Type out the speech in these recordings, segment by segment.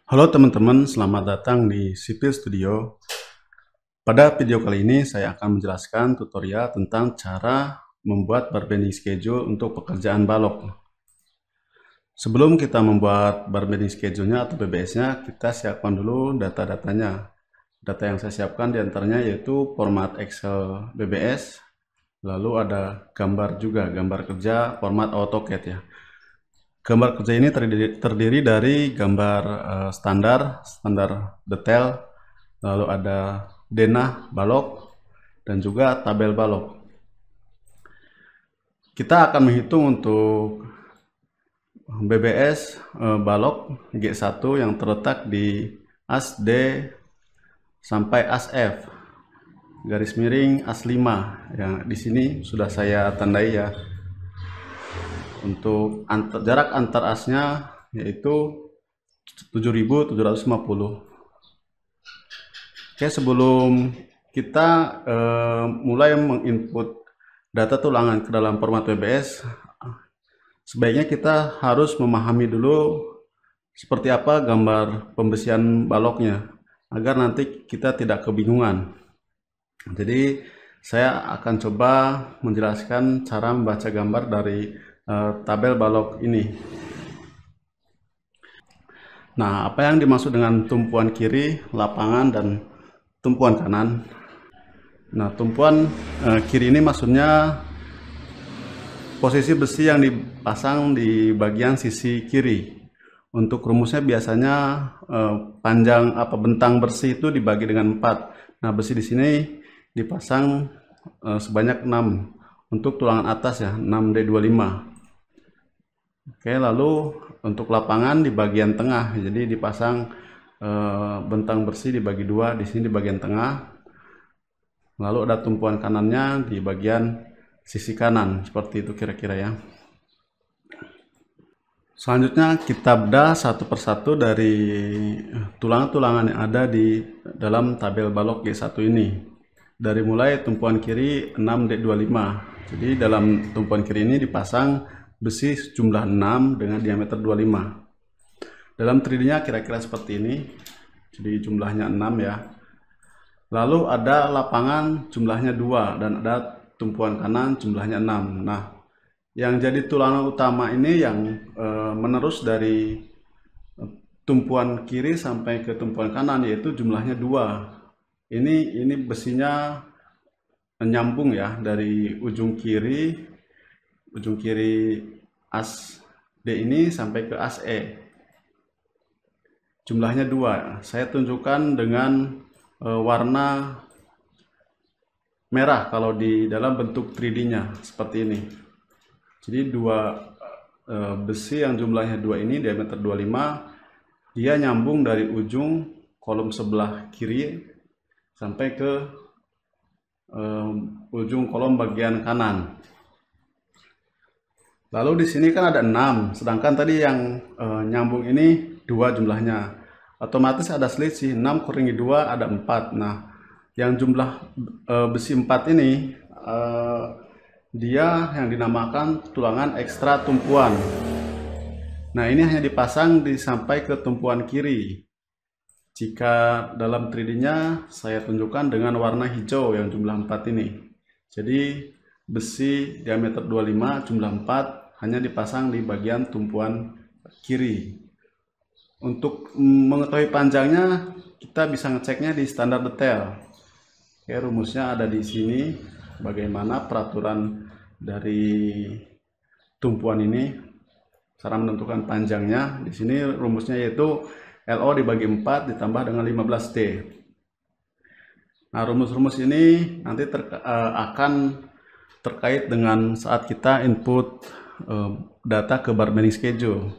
Halo teman-teman, selamat datang di Sipil Studio. Pada video kali ini saya akan menjelaskan tutorial tentang cara membuat bar bending schedule untuk pekerjaan balok. Sebelum kita membuat bar bending schedule-nya atau BBS-nya, kita siapkan dulu data-datanya. Data yang saya siapkan diantaranya yaitu format Excel BBS, lalu ada gambar juga, gambar kerja format AutoCAD ya. Gambar kerja ini terdiri dari gambar standar detail, lalu ada denah balok, dan juga tabel balok. Kita akan menghitung untuk BBS balok G1 yang terletak di as D sampai as F, garis miring as 5. Yang di sini sudah saya tandai ya. Untuk jarak antar asnya yaitu 7.750. Oke, sebelum kita mulai menginput data tulangan ke dalam format BBS, sebaiknya kita harus memahami dulu seperti apa gambar pembesian baloknya, agar nanti kita tidak kebingungan. Jadi saya akan coba menjelaskan cara membaca gambar dari tabel balok ini. Nah, apa yang dimaksud dengan tumpuan kiri, lapangan, dan tumpuan kanan? Nah, tumpuan kiri ini maksudnya posisi besi yang dipasang di bagian sisi kiri. Untuk rumusnya biasanya panjang bentang bersih itu dibagi dengan 4. Nah, besi di sini dipasang sebanyak 6 untuk tulangan atas ya, 6D25. Oke, lalu untuk lapangan di bagian tengah, jadi dipasang bentang bersih dibagi 2 di sini di bagian tengah. Lalu ada tumpuan kanannya di bagian sisi kanan, seperti itu kira-kira ya. Selanjutnya kita bedah satu persatu dari tulangan-tulangan yang ada di dalam tabel balok G1 ini. Dari mulai tumpuan kiri 6D25. Jadi dalam tumpuan kiri ini dipasang besi jumlah 6 dengan diameter 25. Dalam 3D-nya kira-kira seperti ini. Jadi jumlahnya 6 ya. Lalu ada lapangan jumlahnya 2 dan ada tumpuan kanan jumlahnya 6. Nah, yang jadi tulangan utama ini yang menerus dari tumpuan kiri sampai ke tumpuan kanan, yaitu jumlahnya 2. Ini besinya menyambung ya dari ujung kiri as D ini sampai ke as E. Jumlahnya 2. Saya tunjukkan dengan warna merah kalau di dalam bentuk 3D-nya seperti ini. Jadi besi yang jumlahnya 2 ini diameter 25, dia nyambung dari ujung kolom sebelah kiri sampai ke ujung kolom bagian kanan. Lalu di sini kan ada 6, sedangkan tadi yang nyambung ini 2 jumlahnya. Otomatis ada selisih, 6 kurangi 2 ada 4. Nah, yang jumlah besi 4 ini dia yang dinamakan tulangan ekstra tumpuan. Nah, ini hanya dipasang sampai ke tumpuan kiri. Jika dalam 3D-nya saya tunjukkan dengan warna hijau yang jumlah 4 ini. Jadi besi diameter 25 jumlah 4 hanya dipasang di bagian tumpuan kiri. Untuk mengetahui panjangnya kita bisa ngeceknya di standar detail. Oke, rumusnya ada di sini. Bagaimana peraturan dari tumpuan ini, cara menentukan panjangnya. Di sini rumusnya yaitu LO dibagi 4 ditambah dengan 15D. Nah, rumus-rumus ini nanti akan terkait dengan saat kita input data ke bar bending schedule.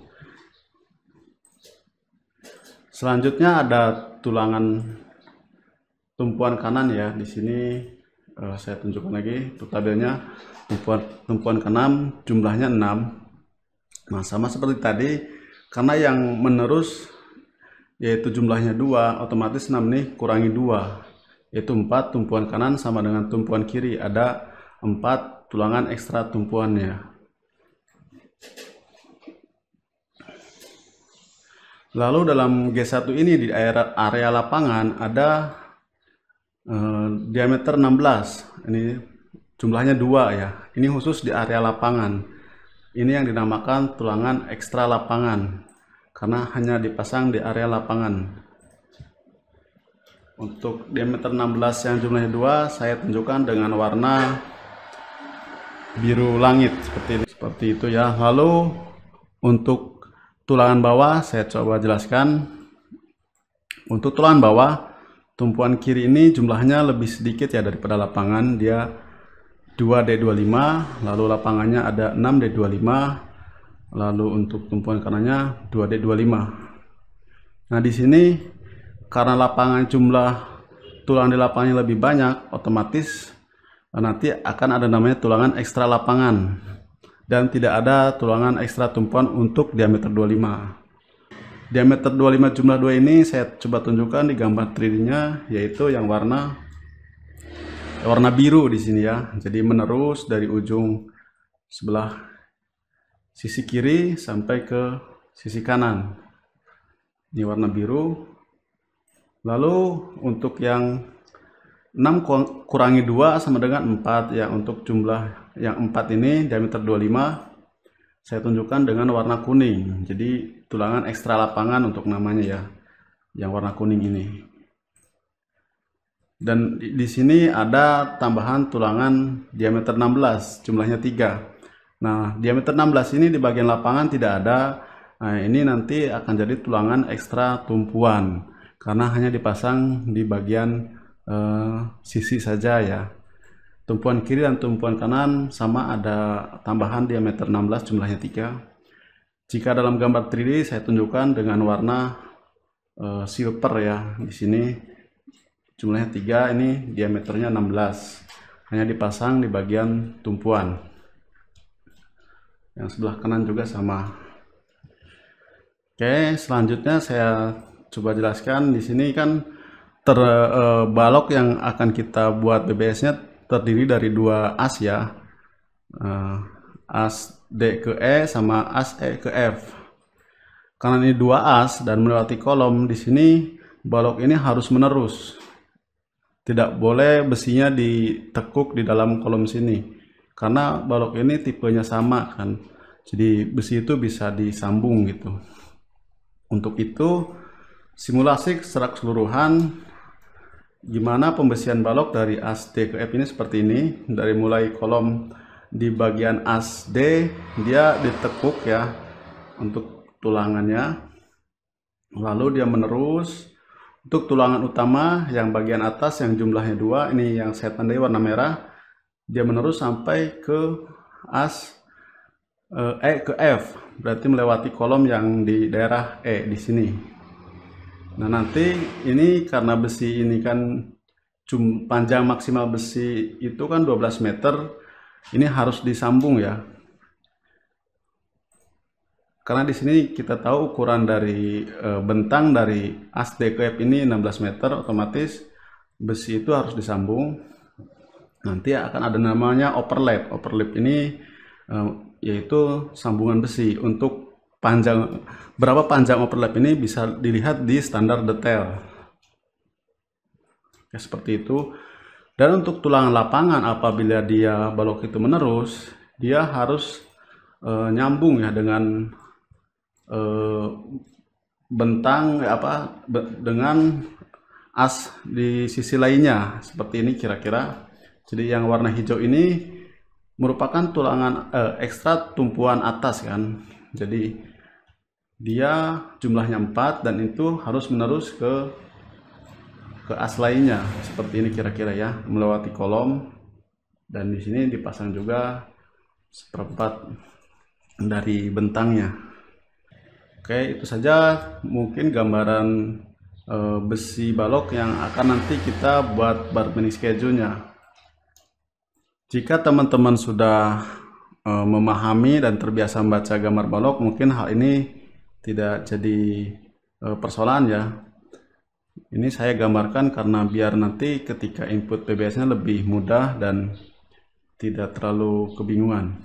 Selanjutnya ada tulangan tumpuan kanan ya. Di sini saya tunjukkan lagi untuk tabelnya. Tumpuan kanan jumlahnya 6. Nah, sama seperti tadi, karena yang menerus yaitu jumlahnya 2, otomatis 6 nih kurangi 2, yaitu 4. Tumpuan kanan sama dengan tumpuan kiri, ada 4 tulangan ekstra tumpuannya. Lalu dalam G1 ini di area lapangan ada diameter 16. Ini jumlahnya 2 ya. Ini khusus di area lapangan. Ini yang dinamakan tulangan ekstra lapangan karena hanya dipasang di area lapangan. Untuk diameter 16 yang jumlahnya 2 saya tunjukkan dengan warna biru langit seperti itu ya. Lalu untuk tulangan bawah saya coba jelaskan. Untuk tulangan bawah tumpuan kiri ini jumlahnya lebih sedikit ya daripada lapangan. Dia 2D25, lalu lapangannya ada 6D25, lalu untuk tumpuan kanannya 2D25. Nah di sini karena lapangan jumlah tulangan di lapangannya lebih banyak, otomatis nanti akan ada namanya tulangan ekstra lapangan dan tidak ada tulangan ekstra tumpuan untuk diameter 25. Diameter 25 jumlah 2 ini saya coba tunjukkan di gambar 3D-nya, yaitu yang warna biru di sini ya. Jadi menerus dari ujung sebelah sisi kiri sampai ke sisi kanan. Ini warna biru. Lalu untuk yang 6 kurangi 2 sama dengan 4 ya. Untuk jumlah yang 4 ini diameter 25 saya tunjukkan dengan warna kuning. Jadi tulangan ekstra lapangan untuk namanya ya, yang warna kuning ini. Dan di sini ada tambahan tulangan diameter 16, jumlahnya 3. Nah, diameter 16 ini di bagian lapangan tidak ada. Nah, ini nanti akan jadi tulangan ekstra tumpuan karena hanya dipasang di bagian sisi saja ya. Tumpuan kiri dan tumpuan kanan sama ada tambahan diameter 16, jumlahnya 3. Jika dalam gambar 3D saya tunjukkan dengan warna silver ya. Di sini jumlahnya 3, ini diameternya 16. Hanya dipasang di bagian tumpuan. Yang sebelah kanan juga sama. Oke, selanjutnya saya coba jelaskan. Di sini kan balok yang akan kita buat BBS-nya terdiri dari 2 as ya. As D ke E sama as E ke F. Karena ini 2 as dan melewati kolom, di sini balok ini harus menerus. Tidak boleh besinya ditekuk di dalam kolom sini. Karena balok ini tipenya sama kan. Jadi besi itu bisa disambung gitu. Untuk itu simulasi secara keseluruhan gimana pembesian balok dari as D ke F ini seperti ini. Dari mulai kolom di bagian as D dia ditekuk ya untuk tulangannya, lalu dia menerus. Untuk tulangan utama yang bagian atas yang jumlahnya 2, ini yang saya tandai warna merah, dia menerus sampai ke as E ke F, berarti melewati kolom yang di daerah E di sini. Nah nanti ini karena besi ini kan panjang maksimal besi itu kan 12 meter, ini harus disambung ya. Karena di sini kita tahu ukuran dari bentang dari as D ke F ini 16 meter, otomatis besi itu harus disambung. Nanti akan ada namanya overlap. Overlap ini yaitu sambungan besi. Untuk berapa panjang overlap ini bisa dilihat di standar detail. Ya, seperti itu. Dan untuk tulangan lapangan, apabila dia balok itu menerus, dia harus nyambung ya dengan bentang dengan as di sisi lainnya, seperti ini kira-kira. Jadi yang warna hijau ini merupakan tulangan ekstra tumpuan atas kan. Jadi dia jumlahnya 4 dan itu harus menerus ke as lainnya, seperti ini kira-kira ya, melewati kolom. Dan di sini dipasang juga seperempat dari bentangnya. Oke, itu saja mungkin gambaran besi balok yang akan nanti kita buat bargaining schedule-nya. Jika teman-teman sudah memahami dan terbiasa membaca gambar balok, mungkin hal ini tidak jadi persoalan ya. Ini saya gambarkan karena biar nanti ketika input PBS-nya lebih mudah dan tidak terlalu kebingungan.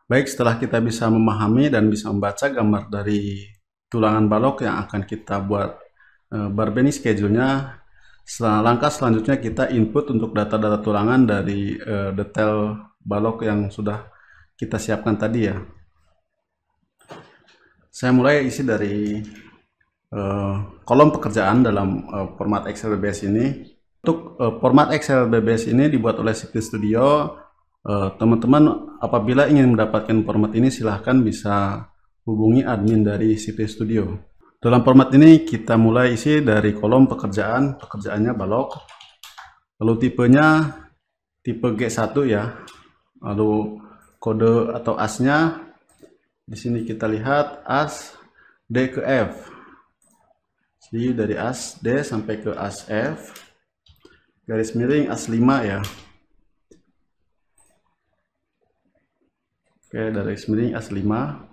Baik, setelah kita bisa memahami dan bisa membaca gambar dari tulangan balok yang akan kita buat bar bending schedule-nya. Langkah selanjutnya kita input untuk data-data tulangan dari detail balok yang sudah kita siapkan tadi ya. Saya mulai isi dari kolom pekerjaan dalam format Excel BBS ini. Untuk format Excel BBS ini dibuat oleh CP Studio. Teman-teman apabila ingin mendapatkan format ini silahkan bisa hubungi admin dari CP Studio. Dalam format ini kita mulai isi dari kolom pekerjaan. Pekerjaannya balok. Lalu tipenya tipe G1 ya. Lalu kode atau asnya di sini kita lihat as D ke F. Jadi dari as D sampai ke as F, garis miring as 5 ya. Oke, garis miring as 5.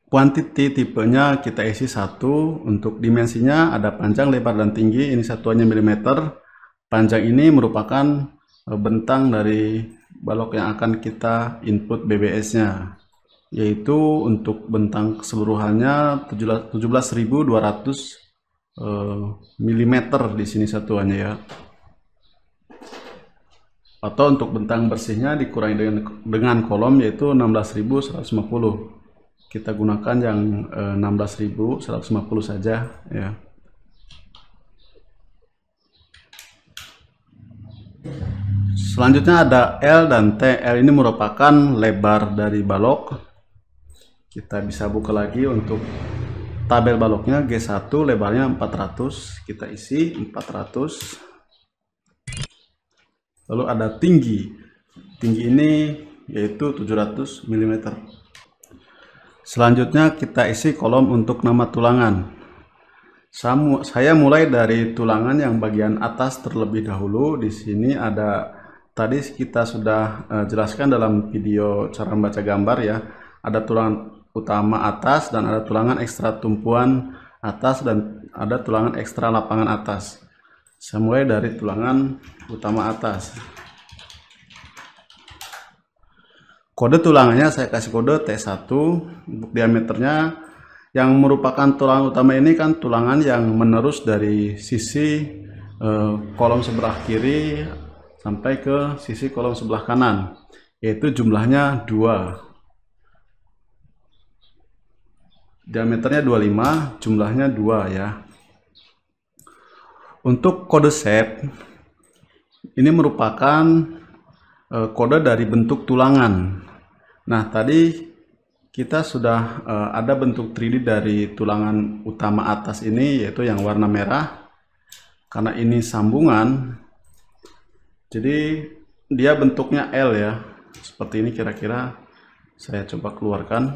Quantity tipenya kita isi 1. Untuk dimensinya ada panjang, lebar, dan tinggi. Ini satuannya milimeter. Panjang ini merupakan bentang dari balok yang akan kita input BBS-nya, yaitu untuk bentang keseluruhannya 17.200 mm di sini satuannya ya. Atau untuk bentang bersihnya dikurangi dengan kolom yaitu 16.150. Kita gunakan yang 16.150 saja ya. Selanjutnya ada L dan T. L ini merupakan lebar dari balok. Kita bisa buka lagi untuk tabel baloknya. G1 lebarnya 400. Kita isi 400. Lalu ada tinggi. Tinggi ini yaitu 700 mm. Selanjutnya kita isi kolom untuk nama tulangan. Saya mulai dari tulangan yang bagian atas terlebih dahulu. Di sini ada, tadi kita sudah jelaskan dalam video cara membaca gambar ya. Ada tulangan utama atas dan ada tulangan ekstra tumpuan atas dan ada tulangan ekstra lapangan atas. Saya mulai dari tulangan utama atas. Kode tulangannya saya kasih kode T1. Untuk diameternya yang merupakan tulangan utama ini kan tulangan yang menerus dari sisi kolom sebelah kiri sampai ke sisi kolom sebelah kanan, yaitu jumlahnya 2. Diameternya 25, jumlahnya 2 ya. Untuk kode set ini merupakan kode dari bentuk tulangan. Nah, tadi kita sudah ada bentuk 3D dari tulangan utama atas ini, yaitu yang warna merah. Karena ini sambungan, jadi dia bentuknya L ya. Seperti ini kira-kira. Saya coba keluarkan.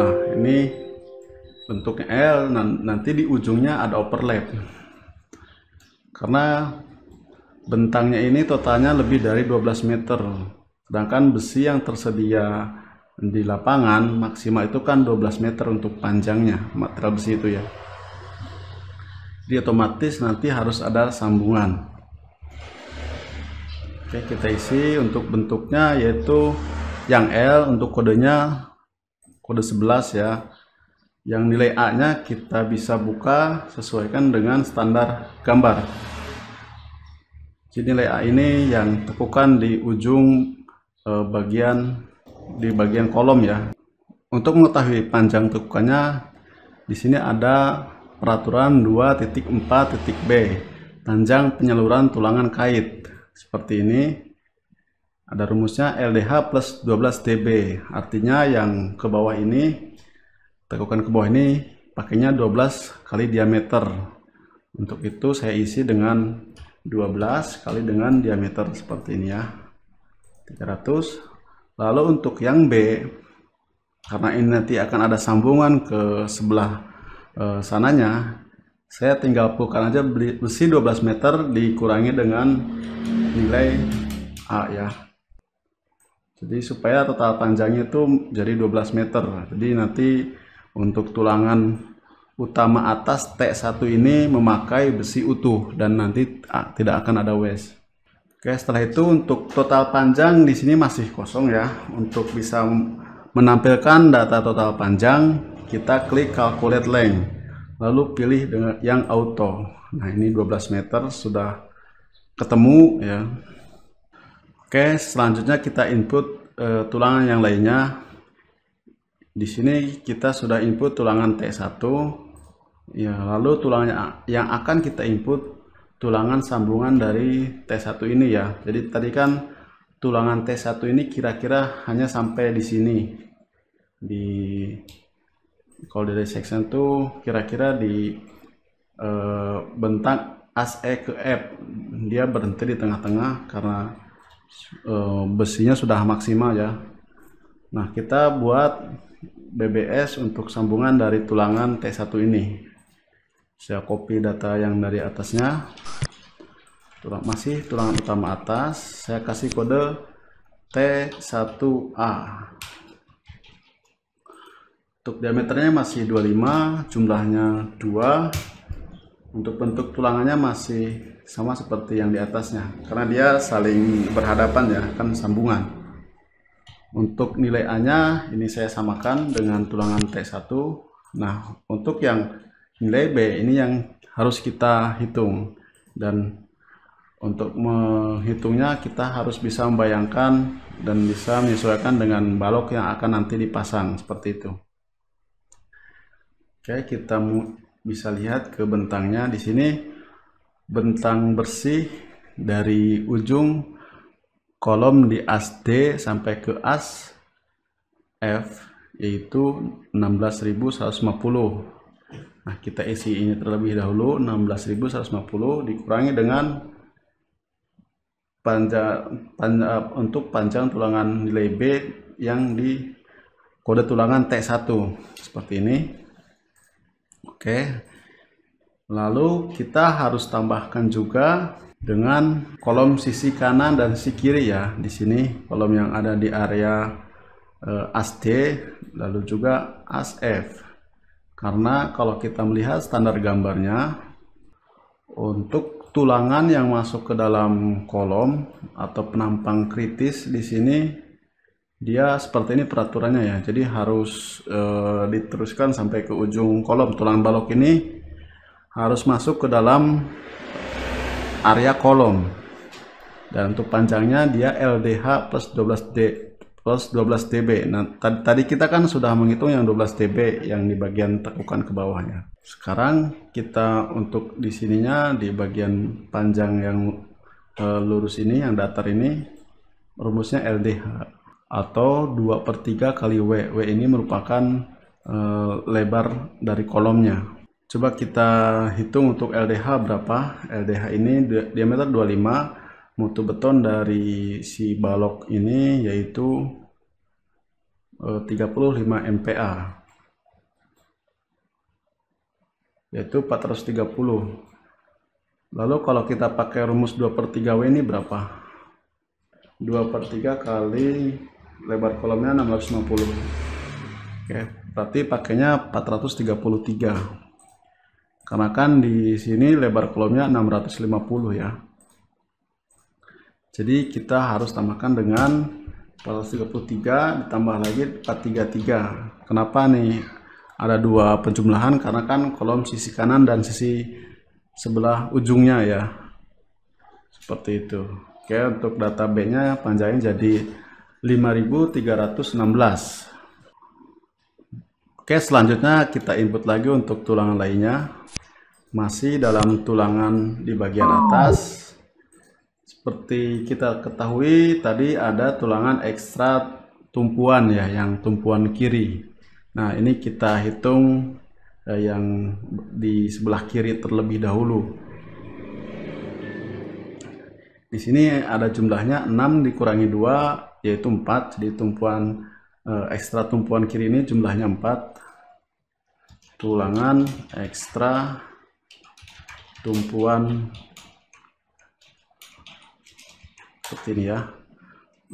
Nah, ini bentuknya L. Nanti di ujungnya ada overlap. Karena bentangnya ini totalnya lebih dari 12 meter. Sedangkan besi yang tersedia di lapangan maksimal itu kan 12 meter untuk panjangnya material besi itu ya. Jadi otomatis nanti harus ada sambungan. Oke, kita isi untuk bentuknya yaitu yang L. Untuk kodenya kode 11 ya. Yang nilai A-nya kita bisa buka sesuaikan dengan standar gambar. Jadi nilai A ini yang tekukan di ujung bagian kolom ya. Untuk mengetahui panjang tekukannya, di sini ada peraturan 2.4.b, panjang penyaluran tulangan kait. Seperti ini. Ada rumusnya LDH plus 12 dB. Artinya yang ke bawah ini, tekukan ke bawah ini pakainya 12 kali diameter. Untuk itu saya isi dengan 12 kali dengan diameter seperti ini ya. 300. Lalu untuk yang B, karena ini nanti akan ada sambungan ke sebelah sananya, saya tinggal pulkan aja besi 12 meter dikurangi dengan nilai A ya. Jadi supaya total panjangnya itu jadi 12 meter. Jadi nanti untuk tulangan utama atas T1 ini memakai besi utuh dan nanti tidak akan ada wes. Oke, setelah itu untuk total panjang di sini masih kosong ya. Untuk bisa menampilkan data total panjang, kita klik calculate length, lalu pilih dengan yang auto. Nah, ini 12 meter sudah ketemu ya. Oke, selanjutnya kita input tulangan yang lainnya. Di sini kita sudah input tulangan T1 ya, lalu tulangan yang akan kita input tulangan sambungan dari T1 ini ya. Jadi tadi kan tulangan T1 ini kira-kira hanya sampai di sini. Kalau dari section tuh kira-kira di bentang as E ke F. Dia berhenti di tengah-tengah karena besinya sudah maksimal ya. Nah, kita buat BBS untuk sambungan dari tulangan T1 ini. Saya copy data yang dari atasnya, masih tulangan utama atas, saya kasih kode T1A. Untuk diameternya masih 25, jumlahnya 2. Untuk bentuk tulangannya masih sama seperti yang di atasnya, karena dia saling berhadapan ya, kan sambungan. Untuk nilai A-nya ini saya samakan dengan tulangan T1. Nah, untuk yang nilai B ini yang harus kita hitung, dan untuk menghitungnya kita harus bisa membayangkan dan bisa menyesuaikan dengan balok yang akan nanti dipasang seperti itu. Oke, kita bisa lihat ke bentangnya. Di sini bentang bersih dari ujung kolom di as D sampai ke as F yaitu 16.150. Nah, kita isi ini terlebih dahulu. 16.150 dikurangi dengan untuk panjang tulangan nilai B yang di kode tulangan T1 seperti ini. Oke. Lalu kita harus tambahkan juga dengan kolom sisi kanan dan sisi kiri ya. Di sini kolom yang ada di area as D lalu juga as F. Karena kalau kita melihat standar gambarnya, untuk tulangan yang masuk ke dalam kolom atau penampang kritis di sini dia seperti ini peraturannya ya. Jadi harus diteruskan sampai ke ujung kolom. Tulangan balok ini harus masuk ke dalam area kolom. Dan untuk panjangnya dia LDH plus 12 dB. Nah, tadi kita kan sudah menghitung yang 12 dB yang di bagian tekukan ke bawahnya. Sekarang kita untuk di sininya di bagian panjang yang lurus ini, yang datar ini, rumusnya LDH atau 2/3 kali W. W ini merupakan lebar dari kolomnya. Coba kita hitung untuk LDH berapa. LDH ini diameter 25. Mutu beton dari si balok ini yaitu 35 MPa, yaitu 430. Lalu kalau kita pakai rumus 2/3 W ini berapa? 2/3 kali lebar kolomnya 650. Oke, berarti pakainya 433. Karena kan di sini lebar kolomnya 650 ya. Jadi kita harus tambahkan dengan 433 ditambah lagi 433. Kenapa nih ada dua penjumlahan? Karena kan kolom sisi kanan dan sisi sebelah ujungnya ya. Seperti itu. Oke, untuk data B-nya panjangnya jadi 5316. Oke, selanjutnya kita input lagi untuk tulangan lainnya. Masih dalam tulangan di bagian atas. Seperti kita ketahui tadi ada tulangan ekstra tumpuan ya, yang tumpuan kiri. Nah, ini kita hitung yang di sebelah kiri terlebih dahulu. Di sini ada jumlahnya 6 dikurangi 2 yaitu 4. Jadi tumpuan ekstra tumpuan kiri ini jumlahnya 4. Tulangan ekstra tumpuan seperti ini ya.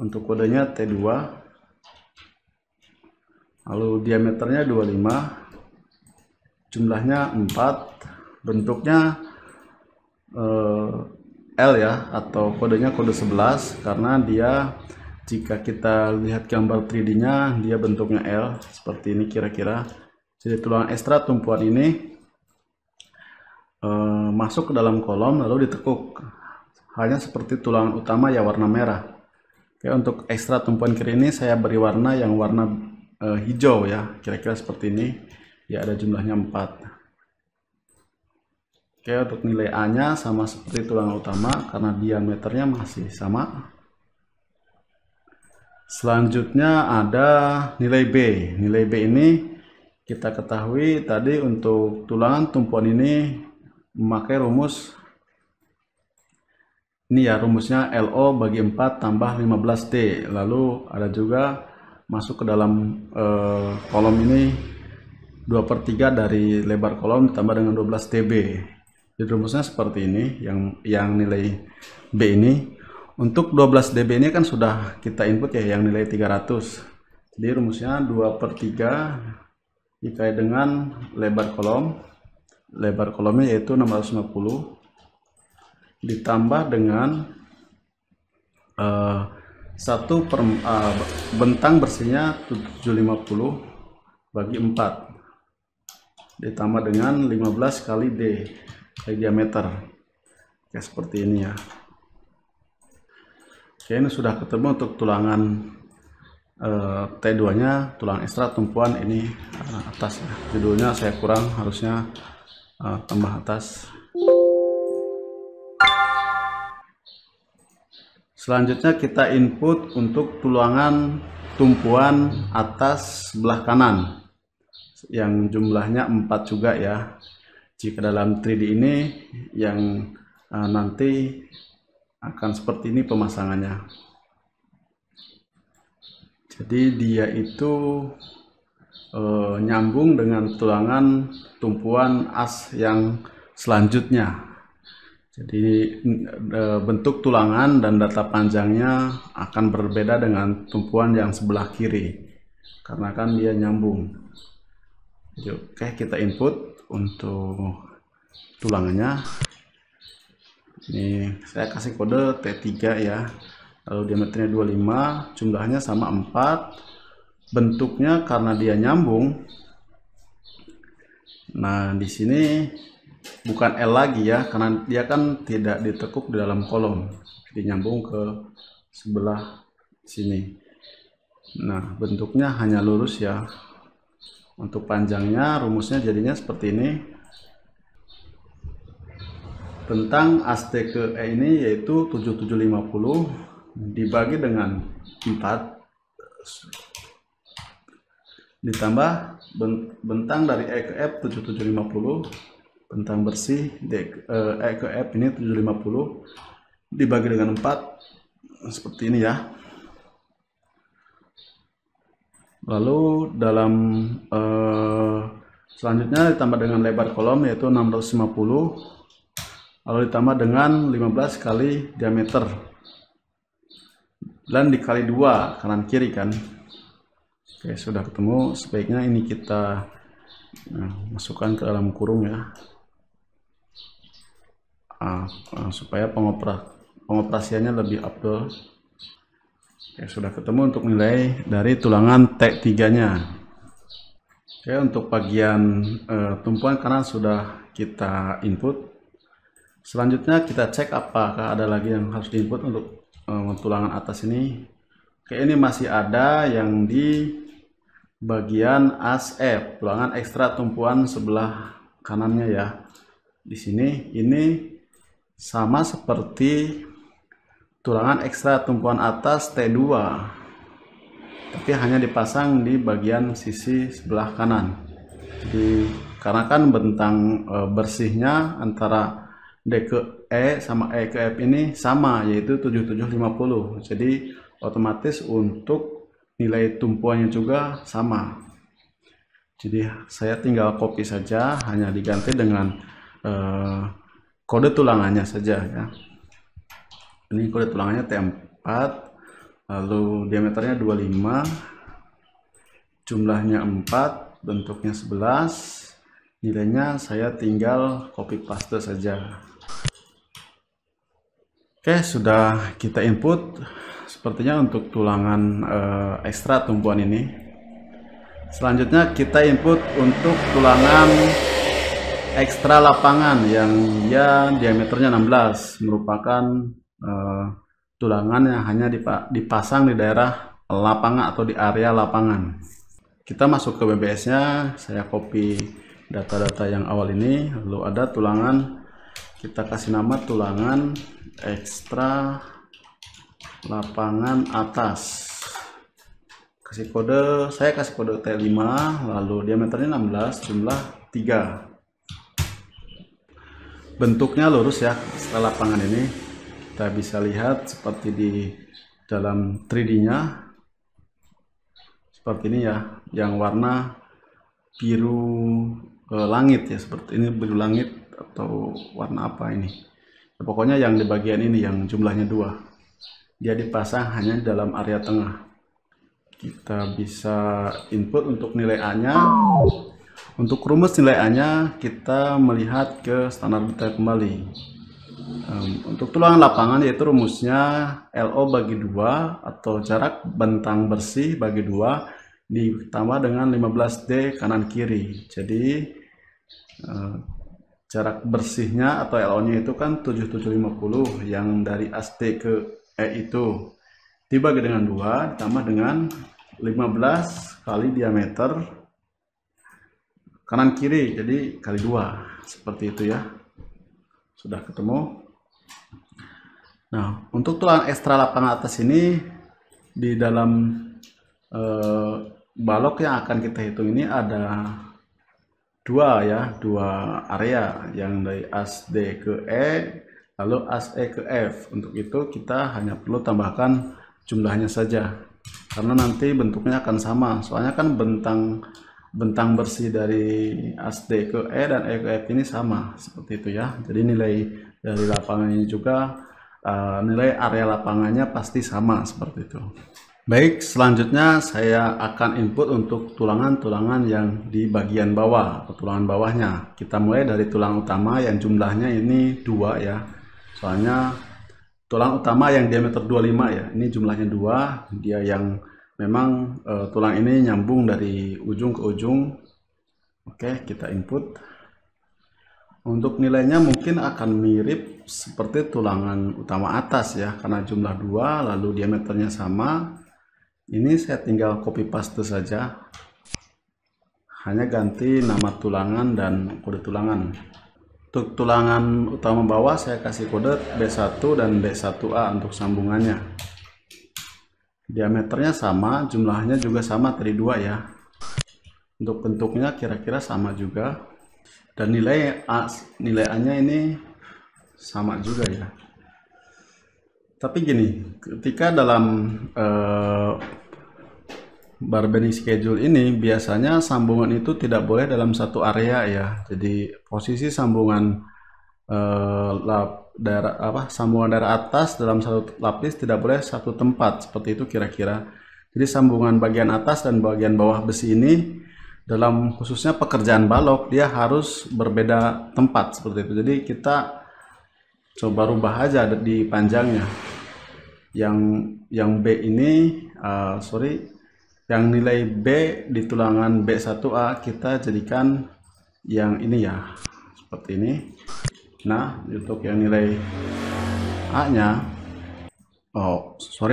Untuk kodenya T2. Lalu diameternya 25. Jumlahnya 4. Bentuknya L ya, atau kodenya kode 11 karena dia jika kita lihat gambar 3D-nya dia bentuknya L seperti ini kira-kira. Jadi tulangan ekstra tumpuan ini masuk ke dalam kolom lalu ditekuk, halnya seperti tulangan utama ya warna merah. Oke, untuk ekstra tumpuan kiri ini saya beri warna yang warna hijau ya, kira-kira seperti ini ya, ada jumlahnya 4. Oke, untuk nilai A nya sama seperti tulangan utama karena diameternya masih sama. Selanjutnya ada nilai B. Nilai B ini kita ketahui tadi untuk tulangan tumpuan ini memakai rumus ini ya, rumusnya LO bagi 4 tambah 15D. Lalu ada juga masuk ke dalam kolom ini 2/3 dari lebar kolom ditambah dengan 12 dB. Jadi rumusnya seperti ini, yang nilai B ini. Untuk 12 dB ini kan sudah kita input ya, yang nilai 300. Jadi rumusnya 2/3 dikali dengan lebar kolom. Lebar kolomnya yaitu 650 ditambah dengan bentang bersihnya 750 bagi 4 ditambah dengan 15 kali D kali diameter. Oke, seperti ini ya. Oke, ini sudah ketemu untuk tulangan T2 nya, tulang ekstra tumpuan ini atas ya. Judulnya saya kurang, harusnya tambah atas. Selanjutnya kita input untuk tulangan tumpuan atas sebelah kanan yang jumlahnya 4 juga ya. Jika dalam 3D ini yang nanti akan seperti ini pemasangannya. Jadi dia itu nyambung dengan tulangan tumpuan as yang selanjutnya. Jadi bentuk tulangan dan data panjangnya akan berbeda dengan tumpuan yang sebelah kiri karena kan dia nyambung. Jadi, oke, kita input untuk tulangannya. Ini saya kasih kode T3 ya. Lalu diameternya 25, jumlahnya sama 4. Bentuknya karena dia nyambung. Nah, di sini bukan L lagi ya, karena dia kan tidak ditekuk di dalam kolom. Jadi nyambung ke sebelah sini. Nah, bentuknya hanya lurus ya. Untuk panjangnya rumusnya jadinya seperti ini. Tentang as T ke E ini yaitu 7750 dibagi dengan 4 ditambah bentang dari E ke F 7750, bentang bersih E ke F ini 750 dibagi dengan 4 seperti ini ya. Lalu dalam selanjutnya ditambah dengan lebar kolom yaitu 650, lalu ditambah dengan 15 kali diameter dan dikali 2 kanan kiri kan. Oke, sudah ketemu. Sebaiknya ini kita masukkan ke dalam kurung ya, supaya pengoperasiannya lebih afdol. Oke, sudah ketemu untuk nilai dari tulangan T3 nya. Oke, untuk bagian tumpuan kanan sudah kita input. Selanjutnya kita cek apakah ada lagi yang harus diinput untuk tulangan atas ini. Oke, ini masih ada yang di bagian as F, tulangan ekstra tumpuan sebelah kanannya ya. Di sini ini sama seperti tulangan ekstra tumpuan atas T2, tapi hanya dipasang di bagian sisi sebelah kanan. Jadi karena kan bentang bersihnya antara D ke E sama E ke F ini sama, yaitu 7750. Jadi otomatis untuk nilai tumpuannya juga sama. Jadi saya tinggal copy saja, hanya diganti dengan kode tulangannya saja ya. Ini kode tulangannya T4, lalu diameternya 25, jumlahnya 4, bentuknya 11, nilainya saya tinggal copy paste saja. Oke, sudah kita input. Sepertinya untuk tulangan ekstra tumpuan ini. Selanjutnya kita input untuk tulangan ekstra lapangan yang dia diameternya 16, merupakan tulangan yang hanya dipasang di daerah lapangan atau di area lapangan. Kita masuk ke BBS-nya, saya copy data-data yang awal ini, lalu ada tulangan, kita kasih nama tulangan ekstra lapangan atas. Kasih kode, saya kasih kode T5, lalu diameternya 16, jumlah 3. Bentuknya lurus ya, setelah lapangan ini kita bisa lihat seperti di dalam 3D-nya. Seperti ini ya, yang warna biru langit ya, seperti ini, biru langit atau warna apa ini ya, pokoknya yang di bagian ini yang jumlahnya 2, dia dipasang hanya dalam area tengah. Kita bisa input untuk nilai A nya. Untuk rumus nilai A nya kita melihat ke standar detail kembali. Untuk tulangan lapangan yaitu rumusnya LO bagi 2 atau jarak bentang bersih bagi 2 ditambah dengan 15D kanan kiri. Jadi jarak bersihnya atau LO nya itu kan 7750 yang dari SD ke E itu dibagi dengan 2 ditambah dengan 15 kali diameter kanan kiri, jadi kali 2, seperti itu ya. Sudah ketemu. Nah, untuk tulangan ekstra lapangan atas ini di dalam balok yang akan kita hitung ini ada 2 area, yang dari as D ke E lalu as E ke F. Untuk itu kita hanya perlu tambahkan jumlahnya saja karena nanti bentuknya akan sama, soalnya kan bentang bersih dari as D ke E dan E ke F ini sama, seperti itu ya. Jadi nilai dari lapangan ini juga nilai area lapangannya pasti sama, seperti itu. Baik, selanjutnya saya akan input untuk tulangan-tulangan yang di bagian bawah atau tulangan bawahnya. Kita mulai dari tulang utama yang jumlahnya ini 2 ya, soalnya tulang utama yang diameter 25 ya, ini jumlahnya 2, dia yang memang tulang ini nyambung dari ujung ke ujung. Oke, kita input. Untuk nilainya mungkin akan mirip seperti tulangan utama atas ya, karena jumlah 2 lalu diameternya sama. Ini saya tinggal copy paste saja, hanya ganti nama tulangan dan kode tulangan. Untuk tulangan utama bawah saya kasih kode B1 dan D1A untuk sambungannya. Diameternya sama, jumlahnya juga sama tadi 2 ya. Untuk bentuknya kira-kira sama juga. Dan nilai A-nya ini sama juga ya. Tapi gini, ketika dalam barbending schedule ini biasanya sambungan itu tidak boleh dalam satu area ya. Jadi posisi sambungan sambungan dari atas dalam satu lapis tidak boleh satu tempat, seperti itu kira-kira. Jadi sambungan bagian atas dan bagian bawah besi ini dalam khususnya pekerjaan balok dia harus berbeda tempat, seperti itu. Jadi kita coba rubah aja di panjangnya. Yang B ini yang nilai B di tulangan B1A kita jadikan yang ini ya, seperti ini. Nah, untuk yang nilai A-nya,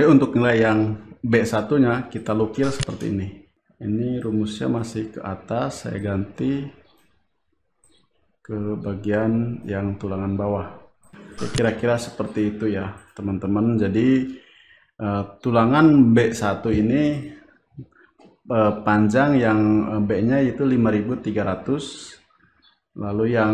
untuk nilai yang B1-nya kita lukir seperti ini. Ini rumusnya masih ke atas, saya ganti ke bagian yang tulangan bawah. Kira-kira seperti itu ya, teman-teman. Jadi tulangan B1 ini panjang yang B-nya itu 5.300, lalu yang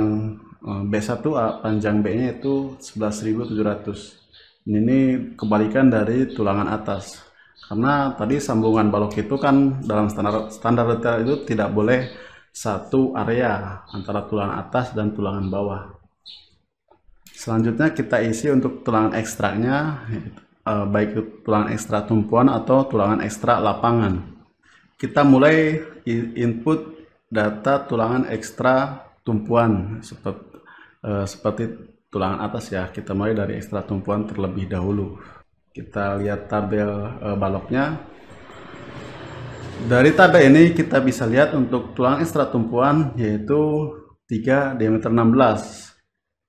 B1A panjang B-nya itu 11.700. Ini kebalikan dari tulangan atas, karena tadi sambungan balok itu kan dalam standar detail itu tidak boleh satu area antara tulangan atas dan tulangan bawah. Selanjutnya kita isi untuk tulangan ekstraknya, baik tulangan ekstra tumpuan atau tulangan ekstra lapangan. Kita mulai input data tulangan ekstra tumpuan seperti tulangan atas ya. Kita mulai dari ekstra tumpuan terlebih dahulu. Kita lihat tabel baloknya. Dari tabel ini kita bisa lihat untuk tulangan ekstra tumpuan yaitu 3 diameter 16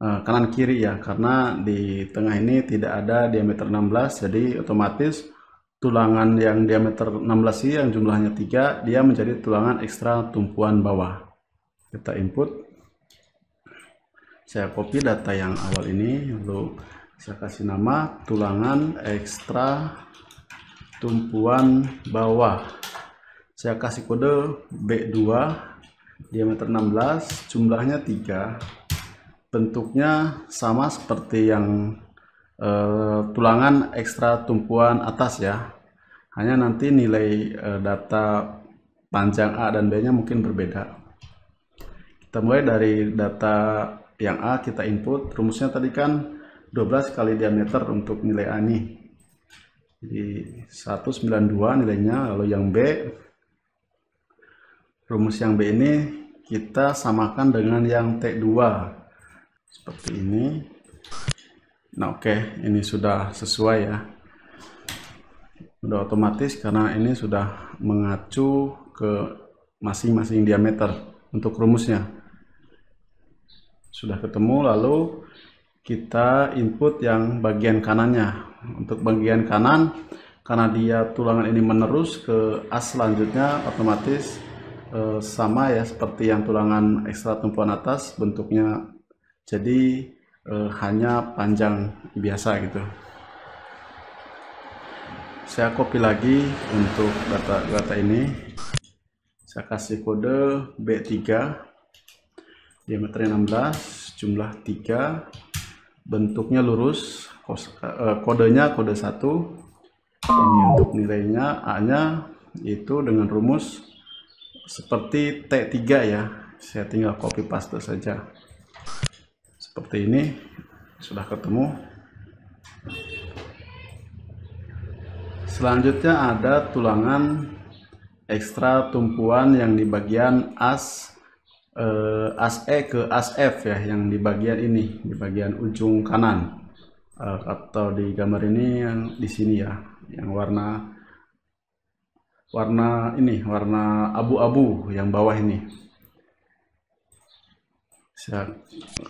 kanan kiri ya, karena di tengah ini tidak ada diameter 16, jadi otomatis tulangan yang diameter 16 ini yang jumlahnya 3 dia menjadi tulangan ekstra tumpuan bawah. Kita input, saya copy data yang awal ini, lalu saya kasih nama tulangan ekstra tumpuan bawah. Saya kasih kode B2 diameter 16, jumlahnya 3, bentuknya sama seperti yang tulangan ekstra tumpuan atas ya, hanya nanti nilai data panjang A dan B nya mungkin berbeda. Kita mulai dari data yang A, kita input, rumusnya tadi kan 12 kali diameter untuk nilai A ini, jadi 192 nilainya. Lalu yang B, rumus yang B ini kita samakan dengan yang T2 seperti ini. Nah oke, ini sudah sesuai ya, sudah otomatis karena ini sudah mengacu ke masing-masing diameter untuk rumusnya. Sudah ketemu, lalu kita input yang bagian kanannya. Untuk bagian kanan, karena dia tulangan ini menerus ke as selanjutnya, otomatis sama ya seperti yang tulangan ekstra tumpuan atas, bentuknya jadi hanya panjang biasa gitu. Saya copy lagi untuk data ini, saya kasih kode B3 diameternya 16, jumlah 3, bentuknya lurus, kodenya kode 1. Ini untuk nilainya A nya itu dengan rumus seperti T3 ya, saya tinggal copy paste saja seperti ini. Sudah ketemu. Selanjutnya ada tulangan ekstra tumpuan yang di bagian as E ke as F ya, yang di bagian ini, di bagian ujung kanan, atau di gambar ini yang di sini ya, yang warna abu-abu yang bawah ini. Saya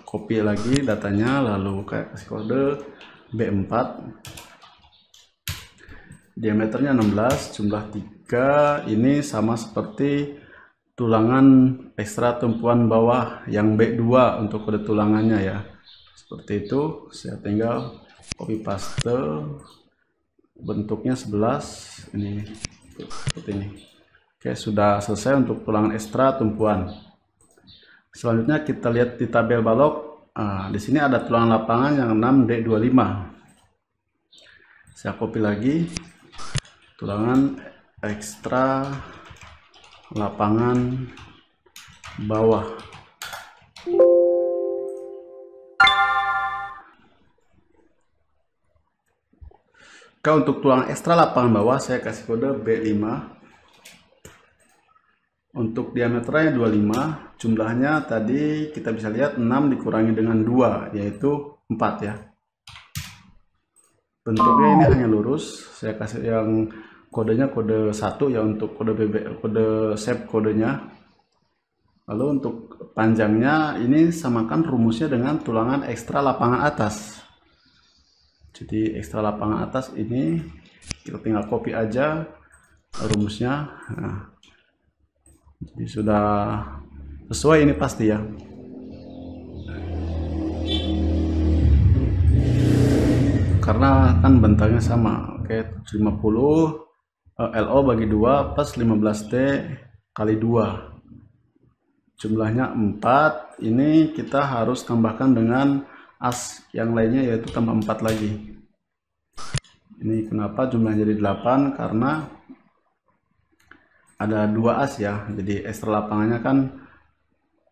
copy lagi datanya, lalu kasih kode B4 diameternya 16, jumlah 3. Ini sama seperti tulangan ekstra tumpuan bawah yang B2 untuk kode tulangannya ya, seperti itu. Saya tinggal copy paste, bentuknya 11 ini seperti ini. Oke, sudah selesai untuk tulangan ekstra tumpuan. Selanjutnya kita lihat di tabel balok. Di sini ada tulangan lapangan yang 6D25. Saya copy lagi, tulangan ekstra lapangan bawah. Kalau untuk tulangan ekstra lapangan bawah saya kasih kode B5. Untuk diameternya 25, jumlahnya tadi kita bisa lihat 6 dikurangi dengan 2 yaitu 4 ya. Bentuknya ini hanya lurus. Saya kasih yang kodenya kode 1 ya untuk kode kode shape kodenya. Lalu untuk panjangnya ini samakan rumusnya dengan tulangan ekstra lapangan atas. Jadi ekstra lapangan atas ini kita tinggal copy aja rumusnya. Nah, jadi sudah sesuai ini pasti ya. Karena kan bentangnya sama. Oke, 50 LO bagi 2 plus 15D kali 2. Jumlahnya 4. Ini kita harus tambahkan dengan as yang lainnya, yaitu tambah 4 lagi. Ini kenapa jumlahnya jadi 8? Karena ada 2 as ya. Jadi ekstra lapangannya kan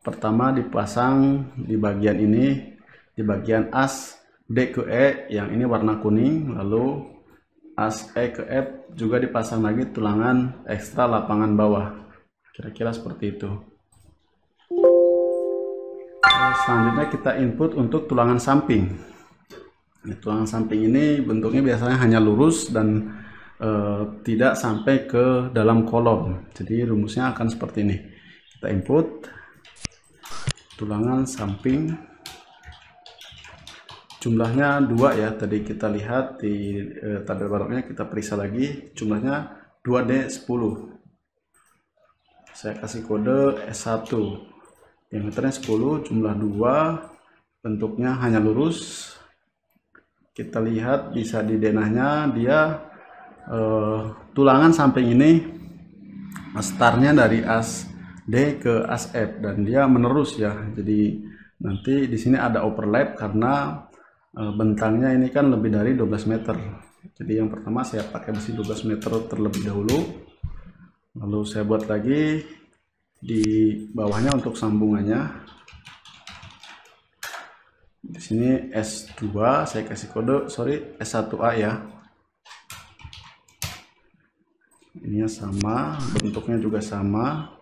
pertama dipasang di bagian ini, di bagian as D ke E yang ini warna kuning, lalu as E ke F juga dipasang lagi tulangan ekstra lapangan bawah. Kira-kira seperti itu. Selanjutnya kita input untuk tulangan samping. Tulangan samping ini bentuknya biasanya hanya lurus dan tidak sampai ke dalam kolom. Jadi rumusnya akan seperti ini. Kita input tulangan samping, jumlahnya 2 ya. Tadi kita lihat di tabel baroknya, kita periksa lagi, jumlahnya 2D10. Saya kasih kode S1, diameternya 10, jumlah 2, bentuknya hanya lurus. Kita lihat bisa di denahnya, dia tulangan samping ini startnya dari as D ke as F dan dia menerus ya. Jadi nanti di sini ada overlap karena bentangnya ini kan lebih dari 12 meter. Jadi yang pertama saya pakai besi 12 meter terlebih dahulu. Lalu saya buat lagi di bawahnya untuk sambungannya. Di sini S2, saya kasih kode, S1A ya. Ini sama, bentuknya juga sama,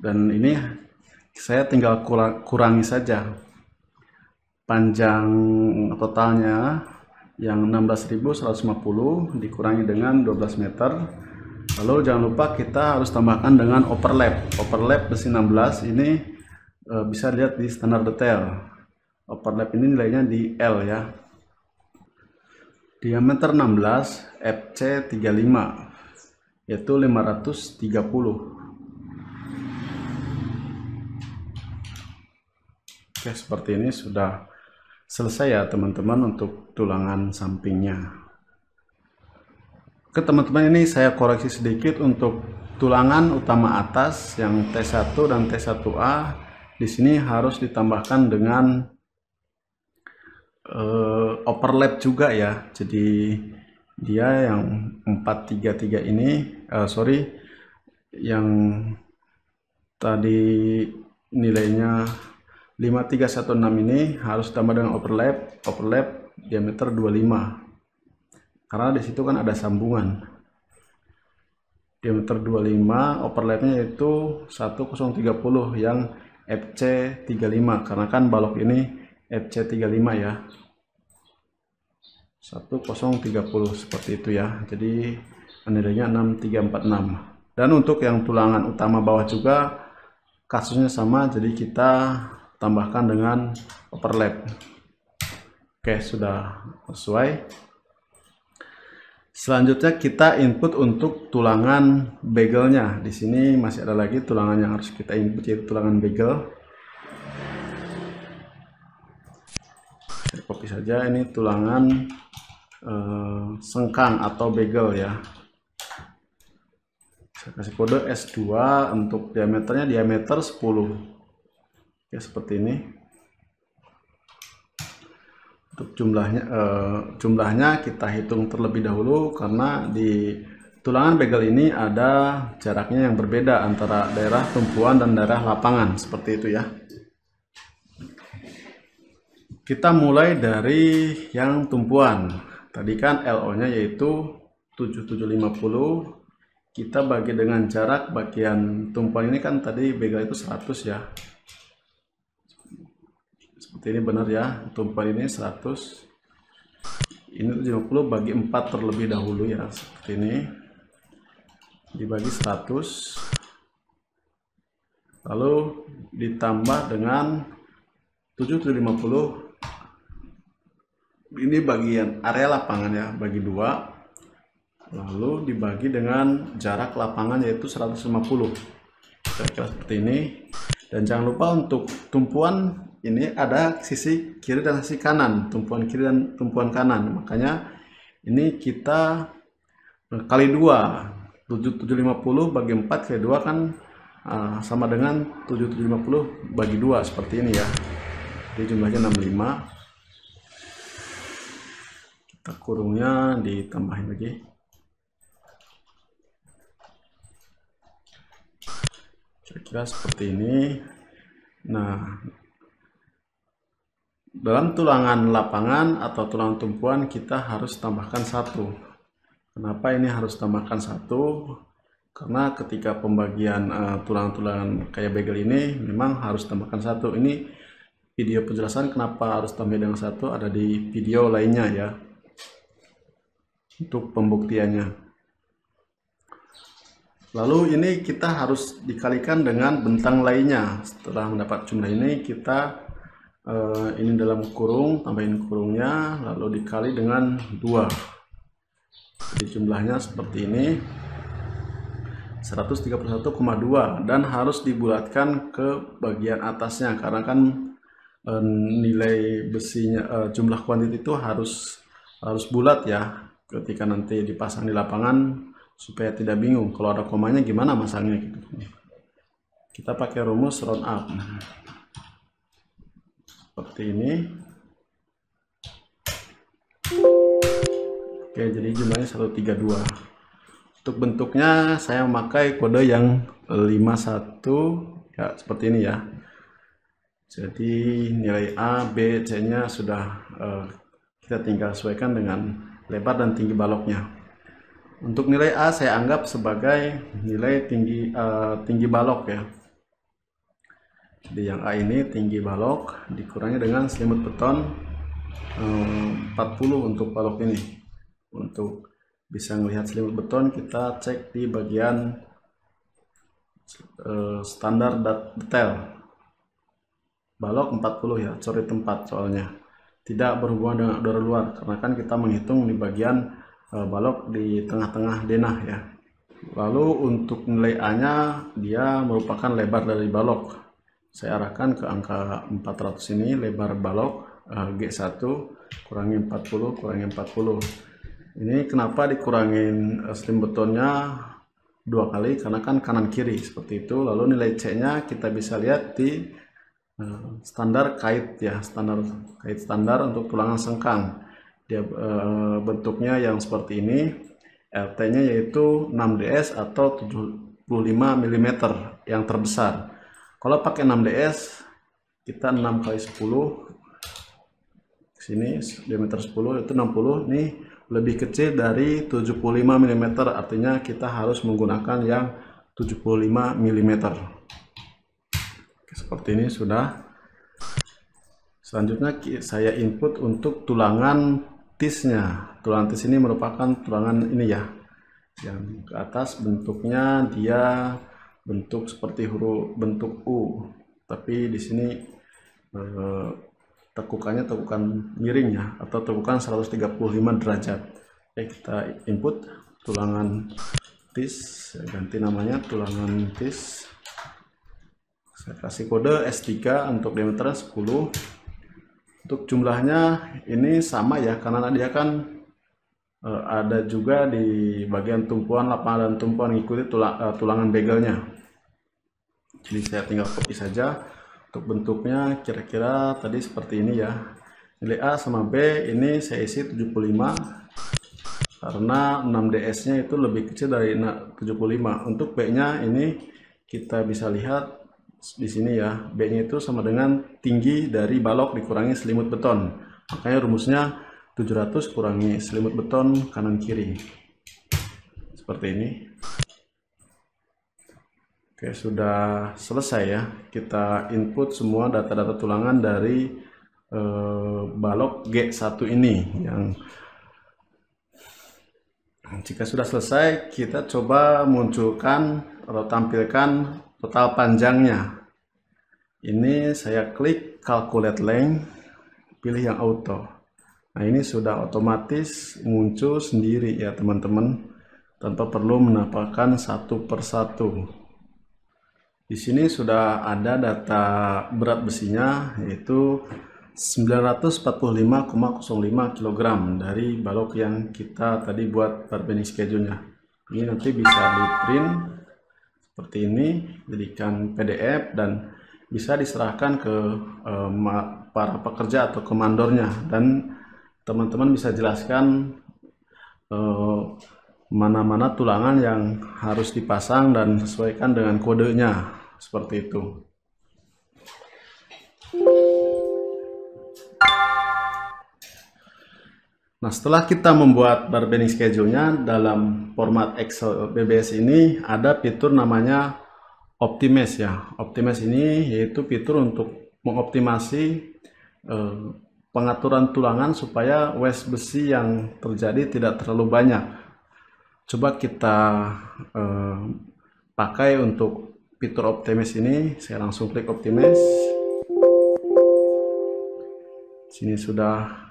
dan ini saya tinggal kurangi saja panjang totalnya yang 16.150 dikurangi dengan 12 meter. Lalu jangan lupa kita harus tambahkan dengan overlap besi 16. Ini bisa lihat di standar detail. Overlap ini nilainya di L ya. Diameter 16, FC 35, yaitu 530. Oke, seperti ini sudah selesai ya teman-teman untuk tulangan sampingnya. Oke teman-teman, ini saya koreksi sedikit untuk tulangan utama atas yang T1 dan T1A. Di sini harus ditambahkan dengan overlap juga ya. Jadi dia yang 433 ini yang tadi nilainya 5316 ini harus tambah dengan overlap diameter 25 karena disitu kan ada sambungan. Diameter 25, overlapnya yaitu 1030 yang FC35 karena kan balok ini FC35 ya. 1030 seperti itu ya. Jadi nilainya 6346. Dan untuk yang tulangan utama bawah juga kasusnya sama, jadi kita tambahkan dengan overlap. Oke, sudah sesuai. Selanjutnya kita input untuk tulangan begelnya. Di sini masih ada lagi tulangan yang harus kita input, yaitu tulangan begel. Saya copy saja, ini tulangan sengkang atau begel ya. Saya kasih kode S2, untuk diameternya diameter 10 ya, seperti ini. Untuk jumlahnya kita hitung terlebih dahulu karena di tulangan begel ini ada jaraknya yang berbeda antara daerah tumpuan dan daerah lapangan, seperti itu ya. Kita mulai dari yang tumpuan. Tadi kan LO-nya yaitu 7750. Kita bagi dengan jarak bagian tumpuan ini kan tadi begel itu 100 ya. Seperti ini benar ya. Tumpuan ini 100. Ini 50 bagi 4 terlebih dahulu ya. Seperti ini. Dibagi 100. Lalu ditambah dengan 7750. Ini bagian area lapangan ya, bagi 2, lalu dibagi dengan jarak lapangan yaitu 150. Kira-kira seperti ini. Dan jangan lupa untuk tumpuan ini ada sisi kiri dan sisi kanan, tumpuan kiri dan tumpuan kanan. Makanya ini kita kali 2, 7750 bagi 4 kali 2 kan sama dengan 7750 bagi 2, seperti ini ya. Jadi jumlahnya 65. Kita kurungnya ditambahin lagi. Kira-kira seperti ini. Nah, dalam tulangan lapangan atau tulangan tumpuan kita harus tambahkan 1. Kenapa ini harus tambahkan 1? karena ketika pembagian tulang-tulangan kayak bagel ini memang harus tambahkan satu. Ini video penjelasan kenapa harus tambah dengan satu ada di video lainnya ya, untuk pembuktiannya. Lalu ini kita harus dikalikan dengan bentang lainnya. Setelah mendapat jumlah ini, kita ini dalam kurung, tambahin kurungnya, lalu dikali dengan 2. Jadi jumlahnya seperti ini, 131,2, dan harus dibulatkan ke bagian atasnya karena kan nilai besinya, jumlah kuantitas itu harus bulat ya ketika nanti dipasang di lapangan, supaya tidak bingung kalau ada komanya gimana masangnya gitu. Kita pakai rumus round up seperti ini. Oke, jadi jumlahnya 132. Untuk bentuknya saya memakai kode yang 51 ya, seperti ini ya. Jadi nilai A, B, C nya sudah kita tinggal sesuaikan dengan lebar dan tinggi baloknya. Untuk nilai A saya anggap sebagai nilai tinggi balok ya. Jadi yang A ini tinggi balok dikurangi dengan selimut beton 40 untuk balok ini. Untuk bisa melihat selimut beton, kita cek di bagian standar detail. Balok 40 ya, cori tempat soalnya. Tidak berhubungan dengan udara luar karena kan kita menghitung di bagian balok di tengah-tengah denah ya. Lalu untuk nilai A nya dia merupakan lebar dari balok. Saya arahkan ke angka 400 ini, lebar balok G1 kurangi 40 kurangi 40. Ini kenapa dikurangin slim betonnya 2 kali, karena kan kanan kiri seperti itu. Lalu nilai C nya kita bisa lihat di standar kait ya, standar untuk tulangan sengkang. Dia bentuknya yang seperti ini, RT nya yaitu 6ds atau 75 mm yang terbesar. Kalau pakai 6ds kita 6 kali 10 sini, diameter 10 itu 60, nih lebih kecil dari 75 mm, artinya kita harus menggunakan yang 75 mm. Seperti ini sudah. Selanjutnya saya input untuk tulangan tisnya. Tulangan tis ini merupakan tulangan ini ya, yang ke atas bentuknya dia bentuk seperti huruf bentuk U, tapi di sini tekukannya tekukan miring ya, atau tekukan 135 derajat. Oke, kita input tulangan tis, saya ganti namanya tulangan tis. Saya kasih kode S3 untuk diameter 10. Untuk jumlahnya ini sama ya, karena dia kan ada juga di bagian tumpuan lapangan dan tumpuan mengikuti tulangan begelnya. Jadi saya tinggal copy saja. Untuk bentuknya kira-kira tadi seperti ini ya. Nilai A sama B ini saya isi 75 karena 6ds nya itu lebih kecil dari 75. Untuk B nya ini kita bisa lihat di sini ya, B nya itu sama dengan tinggi dari balok dikurangi selimut beton. Makanya rumusnya 700 kurangi selimut beton kanan kiri. Seperti ini. Oke, sudah selesai ya. Kita input semua data-data tulangan dari balok G1 ini. Jika sudah selesai, kita coba munculkan atau tampilkan total panjangnya. Ini saya klik calculate length, pilih yang auto. Nah, ini sudah otomatis muncul sendiri ya teman-teman, tanpa perlu menambahkan satu persatu. Di sini sudah ada data berat besinya, yaitu 945,05 kg dari balok yang kita tadi buat barbending schedule-nya. Ini nanti bisa di print seperti ini, jadikan PDF dan bisa diserahkan ke para pekerja atau komandornya, dan teman-teman bisa jelaskan mana-mana tulangan yang harus dipasang dan sesuaikan dengan kodenya seperti itu. Nah, setelah kita membuat bar bending schedule-nya dalam format Excel BBS ini, ada fitur namanya Optimize ya. Optimize ini yaitu fitur untuk mengoptimasi pengaturan tulangan supaya waste besi yang terjadi tidak terlalu banyak. Coba kita pakai untuk fitur Optimize ini. Saya langsung klik Optimize. Sini sudah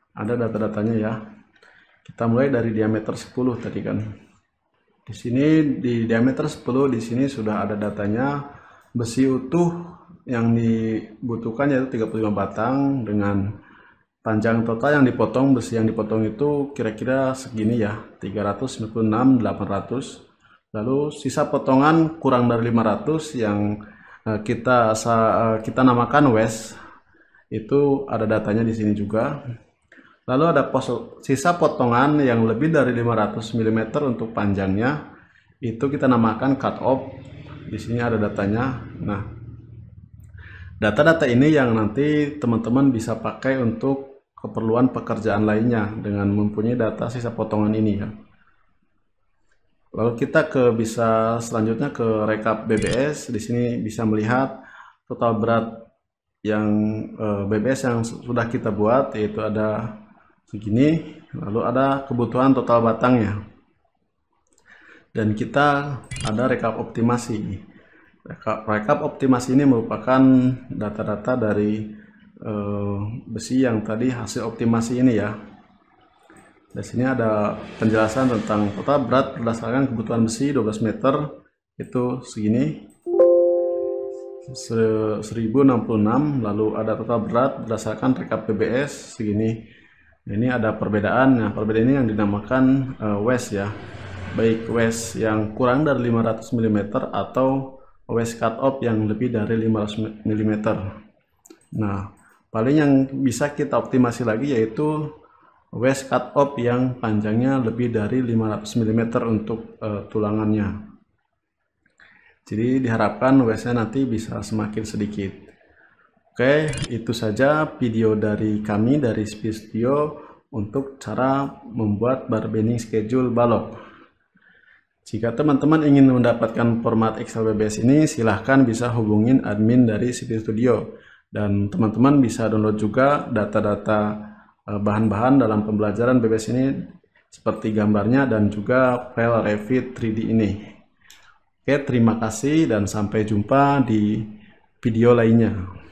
ada data-datanya ya. Kita mulai dari diameter 10 tadi kan. Di sini di diameter 10 di sini sudah ada datanya. Besi utuh yang dibutuhkan yaitu 35 batang dengan panjang total yang dipotong, besi yang dipotong itu kira-kira segini ya, 396.800. Lalu sisa potongan kurang dari 500 yang kita namakan waste. Itu ada datanya di sini juga. Lalu ada sisa potongan yang lebih dari 500 mm untuk panjangnya, itu kita namakan cut off. Di sini ada datanya. Nah, data-data ini yang nanti teman-teman bisa pakai untuk keperluan pekerjaan lainnya dengan mempunyai data sisa potongan ini ya. Lalu kita bisa selanjutnya ke rekap BBS. Di sini bisa melihat total berat yang BBS yang sudah kita buat, yaitu ada segini, lalu ada kebutuhan total batangnya, dan kita ada rekap optimasi. Rekap optimasi ini merupakan data-data dari besi yang tadi hasil optimasi ini ya. Di sini ada penjelasan tentang total berat berdasarkan kebutuhan besi 12 meter itu segini 1066, lalu ada total berat berdasarkan rekap BBS segini. Ini ada perbedaan. Nah, perbedaan ini yang dinamakan waste ya, baik waste yang kurang dari 500 mm atau waste cut off yang lebih dari 500 mm. Nah, paling yang bisa kita optimasi lagi yaitu waste cut off yang panjangnya lebih dari 500 mm untuk tulangannya. Jadi diharapkan waste-nya nanti bisa semakin sedikit. Oke, itu saja video dari kami dari Speed Studio untuk cara membuat bar bending schedule balok. Jika teman-teman ingin mendapatkan format Excel BBS ini, silahkan bisa hubungin admin dari Speed Studio. Dan teman-teman bisa download juga data-data bahan-bahan dalam pembelajaran BBS ini seperti gambarnya dan juga file Revit 3D ini. Oke, terima kasih dan sampai jumpa di video lainnya.